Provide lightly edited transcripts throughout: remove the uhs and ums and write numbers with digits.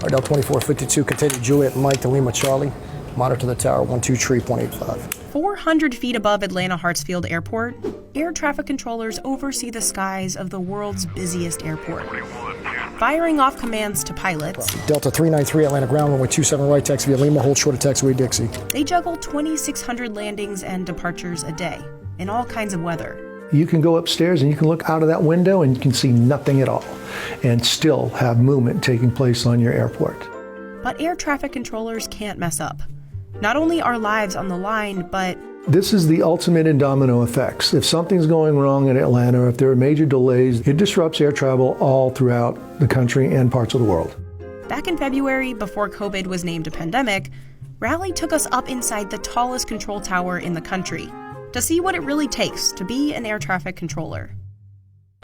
Delta 2452, continue Juliet Mike to Lima Charlie. Monitor the tower 123.85. 400 feet above Atlanta Hartsfield Airport, air traffic controllers oversee the skies of the world's busiest airport, firing off commands to pilots. Delta 393 Atlanta ground runway 27 right taxi via Lima, hold short of taxiway Dixie. They juggle 2,600 landings and departures a day in all kinds of weather. You can go upstairs and you can look out of that window and you can see nothing at all and still have movement taking place on your airport. But air traffic controllers can't mess up. Not only are lives on the line, but this is the ultimate in domino effects. If something's going wrong in Atlanta, or if there are major delays, it disrupts air travel all throughout the country and parts of the world. Back in February, before COVID was named a pandemic, Rally took us up inside the tallest control tower in the country to see what it really takes to be an air traffic controller.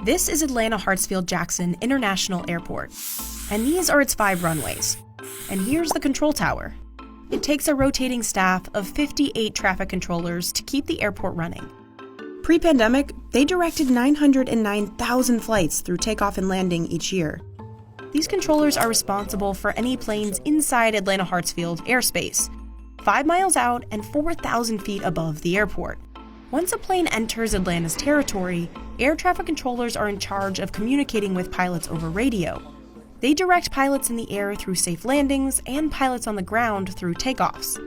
This is Atlanta.Jackson International Airport, and these are its 5 runways. And here's the control tower. It takes a rotating staff of 58 traffic controllers to keep the airport running. Pre-pandemic, they directed 909,000 flights through takeoff and landing each year. These controllers are responsible for any planes inside Atlanta Hartsfield airspace, 5 miles out and 4,000 feet above the airport. Once a plane enters Atlanta's territory, air traffic controllers are in charge of communicating with pilots over radio. They direct pilots in the air through safe landings and pilots on the ground through takeoffs.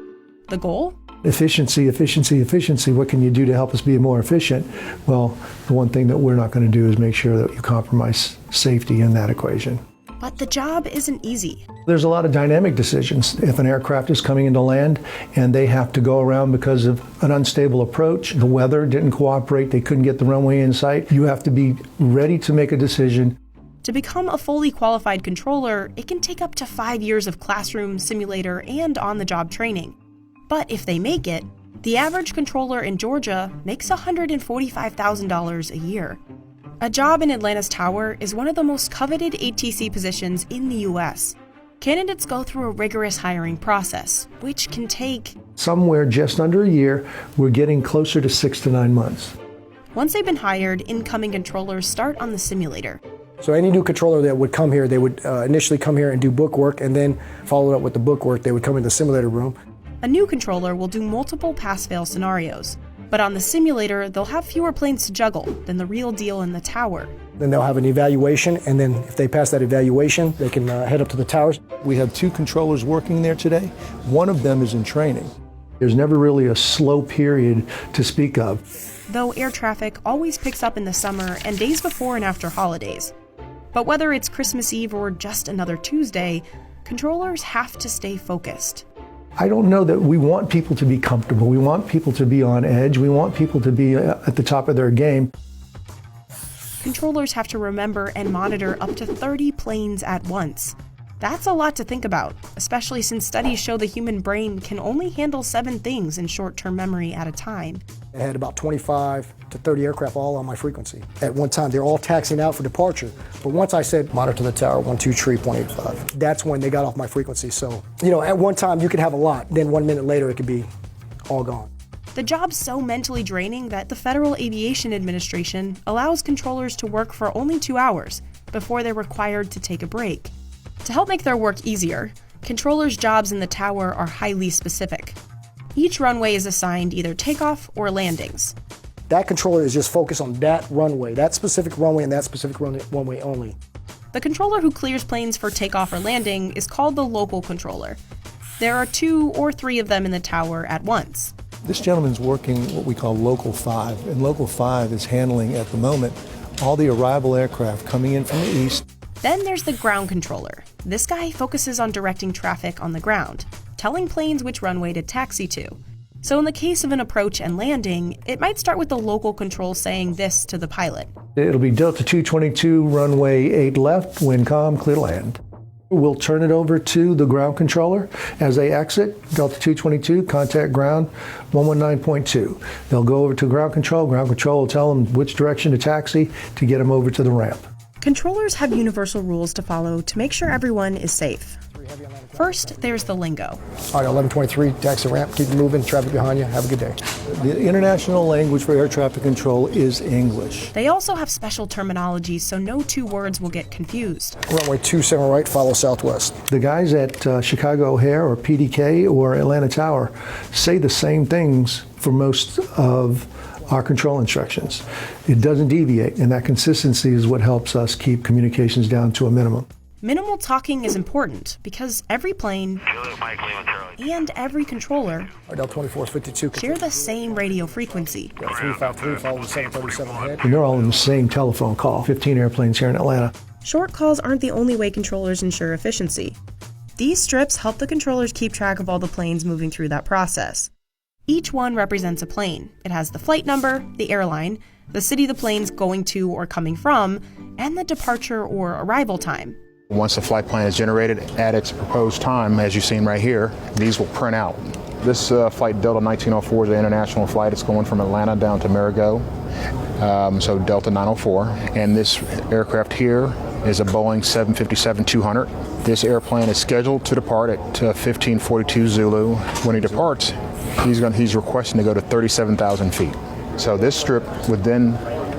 The goal? Efficiency, efficiency, efficiency. What can you do to help us be more efficient? Well, the one thing that we're not going to do is make sure that you compromise safety in that equation. But the job isn't easy. There's a lot of dynamic decisions. If an aircraft is coming into land and they have to go around because of an unstable approach, the weather didn't cooperate, they couldn't get the runway in sight, you have to be ready to make a decision. To become a fully qualified controller, it can take up to 5 years of classroom, simulator, and on-the-job training. But if they make it, the average controller in Georgia makes $145,000 a year. A job in Atlanta's tower is one of the most coveted ATC positions in the U.S. Candidates go through a rigorous hiring process, which can take somewhere just under a year. We're getting closer to 6 to 9 months. Once they've been hired, incoming controllers start on the simulator. So any new controller that would come here, they would initially come here and do book work, and then follow it up with the book work. They would come in the simulator room. A new controller will do multiple pass-fail scenarios, but on the simulator, they'll have fewer planes to juggle than the real deal in the tower. Then they'll have an evaluation, and then if they pass that evaluation, they can head up to the towers. We have 2 controllers working there today. One of them is in training. There's never really a slow period to speak of. Though air traffic always picks up in the summer and days before and after holidays. But whether it's Christmas Eve or just another Tuesday, controllers have to stay focused. I don't know that we want people to be comfortable. We want people to be on edge. We want people to be at the top of their game. Controllers have to remember and monitor up to 30 planes at once. That's a lot to think about, especially since studies show the human brain can only handle 7 things in short-term memory at a time. I had about 25 to 30 aircraft all on my frequency. At one time, they're all taxiing out for departure. But once I said, monitor the tower 123.85, that's when they got off my frequency. So, at one time you could have a lot, then 1 minute later it could be all gone. The job's so mentally draining that the Federal Aviation Administration allows controllers to work for only 2 hours before they're required to take a break. To help make their work easier, controllers' jobs in the tower are highly specific. Each runway is assigned either takeoff or landings. That controller is just focused on that runway, that specific runway and that specific runway only. The controller who clears planes for takeoff or landing is called the local controller. There are 2 or 3 of them in the tower at once. This gentleman's working what we call Local 5, and Local 5 is handling, at the moment, all the arrival aircraft coming in from the east. Then there's the ground controller. This guy focuses on directing traffic on the ground, telling planes which runway to taxi to. So in the case of an approach and landing, it might start with the local control saying this to the pilot. It'll be Delta 222, runway 8 left, wind calm, clear to land. We'll turn it over to the ground controller as they exit. Delta 222, contact ground 119.2. They'll go over to ground control. Ground control will tell them which direction to taxi to get them over to the ramp. Controllers have universal rules to follow to make sure everyone is safe. First, there's the lingo. All right, 1123, taxi ramp, keep moving, traffic behind you, have a good day. The international language for air traffic control is English. They also have special terminology, so no two words will get confused. Runway 27 right, follow southwest. The guys at Chicago O'Hare or PDK or Atlanta Tower say the same things for most of our control instructions. It doesn't deviate, and that consistency is what helps us keep communications down to a minimum. Minimal talking is important because every plane and every controller Delta 2452. share the same radio frequency. 353, follow 737 ahead. And they're all in the same telephone call, 15 airplanes here in Atlanta. Short calls aren't the only way controllers ensure efficiency. These strips help the controllers keep track of all the planes moving through that process. Each one represents a plane. It has the flight number, the airline, the city the plane's going to or coming from, and the departure or arrival time. Once the flight plan is generated at its proposed time, as you've seen right here, these will print out. This flight Delta 1904 is an international flight. It's going from Atlanta down to Marigot, so Delta 904. And this aircraft here is a Boeing 757-200. This airplane is scheduled to depart at 1542 Zulu. When he departs, he's requesting to go to 37,000 feet. So this strip would then,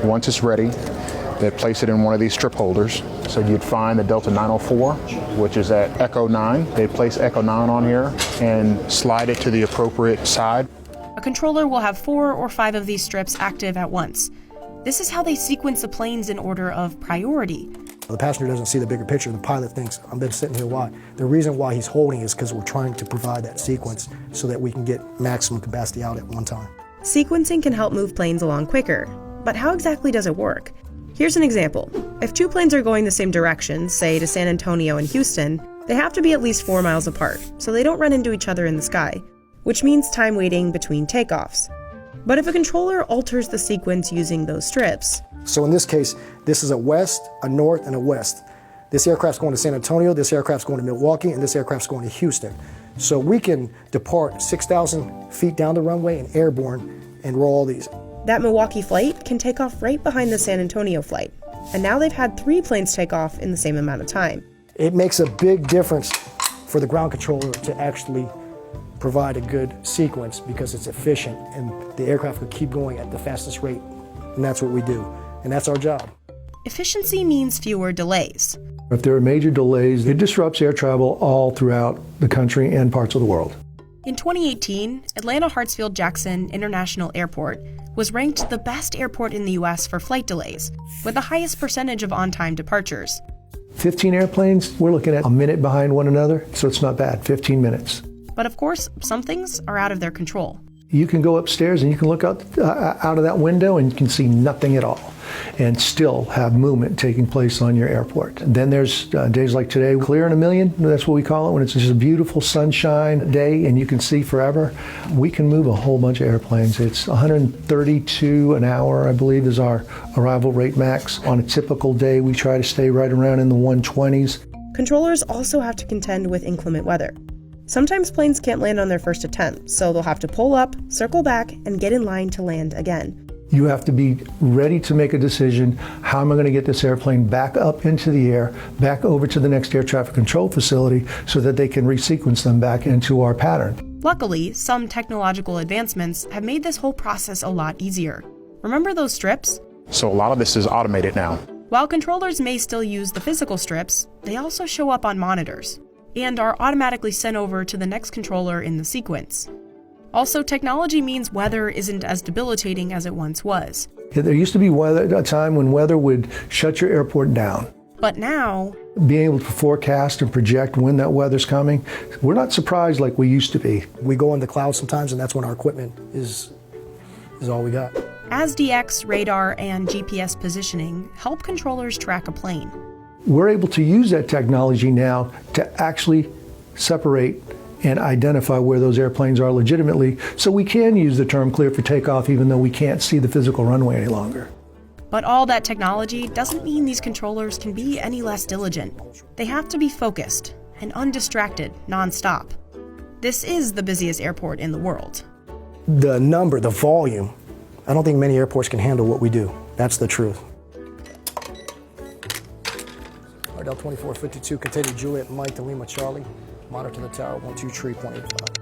once it's ready, they place it in one of these strip holders. So you'd find the Delta 904, which is at Echo 9. They place Echo 9 on here and slide it to the appropriate side. A controller will have 4 or 5 of these strips active at once. This is how they sequence the planes in order of priority. The passenger doesn't see the bigger picture. The pilot thinks, I've been sitting here, why? The reason why he's holding is because we're trying to provide that sequence so that we can get maximum capacity out at one time. Sequencing can help move planes along quicker, but how exactly does it work? Here's an example. If 2 planes are going the same direction, say to San Antonio and Houston, they have to be at least 4 miles apart, so they don't run into each other in the sky, which means time waiting between takeoffs. But if a controller alters the sequence using those strips... So in this case, this is a west, a north, and a west. This aircraft's going to San Antonio, this aircraft's going to Milwaukee, and this aircraft's going to Houston. So we can depart 6,000 feet down the runway and airborne and roll these. That Milwaukee flight can take off right behind the San Antonio flight, and now they've had 3 planes take off in the same amount of time. It makes a big difference for the ground controller to actually provide a good sequence because it's efficient and the aircraft will keep going at the fastest rate, and that's what we do, and that's our job. Efficiency means fewer delays. If there are major delays, it disrupts air travel all throughout the country and parts of the world. In 2018, Atlanta.Jackson International Airport was ranked the best airport in the U.S. for flight delays, with the highest percentage of on-time departures. 15 airplanes, we're looking at a minute behind one another, so it's not bad, 15 minutes. But of course, some things are out of their control. You can go upstairs and you can look out of that window and you can see nothing at all and still have movement taking place on your airport. Then there's days like today, clear in a million, that's what we call it, when it's just a beautiful sunshine day and you can see forever. We can move a whole bunch of airplanes. It's 132 an hour, I believe, is our arrival rate max. On a typical day, we try to stay right around in the 120s. Controllers also have to contend with inclement weather. Sometimes planes can't land on their first attempt, so they'll have to pull up, circle back, and get in line to land again. You have to be ready to make a decision. How am I going to get this airplane back up into the air, back over to the next air traffic control facility so that they can resequence them back into our pattern? Luckily, some technological advancements have made this whole process a lot easier. Remember those strips? So a lot of this is automated now. While controllers may still use the physical strips, they also show up on monitors and are automatically sent over to the next controller in the sequence. Also, technology means weather isn't as debilitating as it once was. There used to be a time when weather would shut your airport down. But now, being able to forecast and project when that weather's coming, we're not surprised like we used to be. We go in the cloud sometimes, and that's when our equipment is all we got. ASDX, radar, and GPS positioning help controllers track a plane. We're able to use that technology now to actually separate and identify where those airplanes are legitimately, so we can use the term clear for takeoff even though we can't see the physical runway any longer. But all that technology doesn't mean these controllers can be any less diligent. They have to be focused and undistracted nonstop. This is the busiest airport in the world. The number, the volume, I don't think many airports can handle what we do. That's the truth. Ardell 2452, continue Juliet Mike to Lima Charlie. Monitor the tower, 12 tree, 0.85.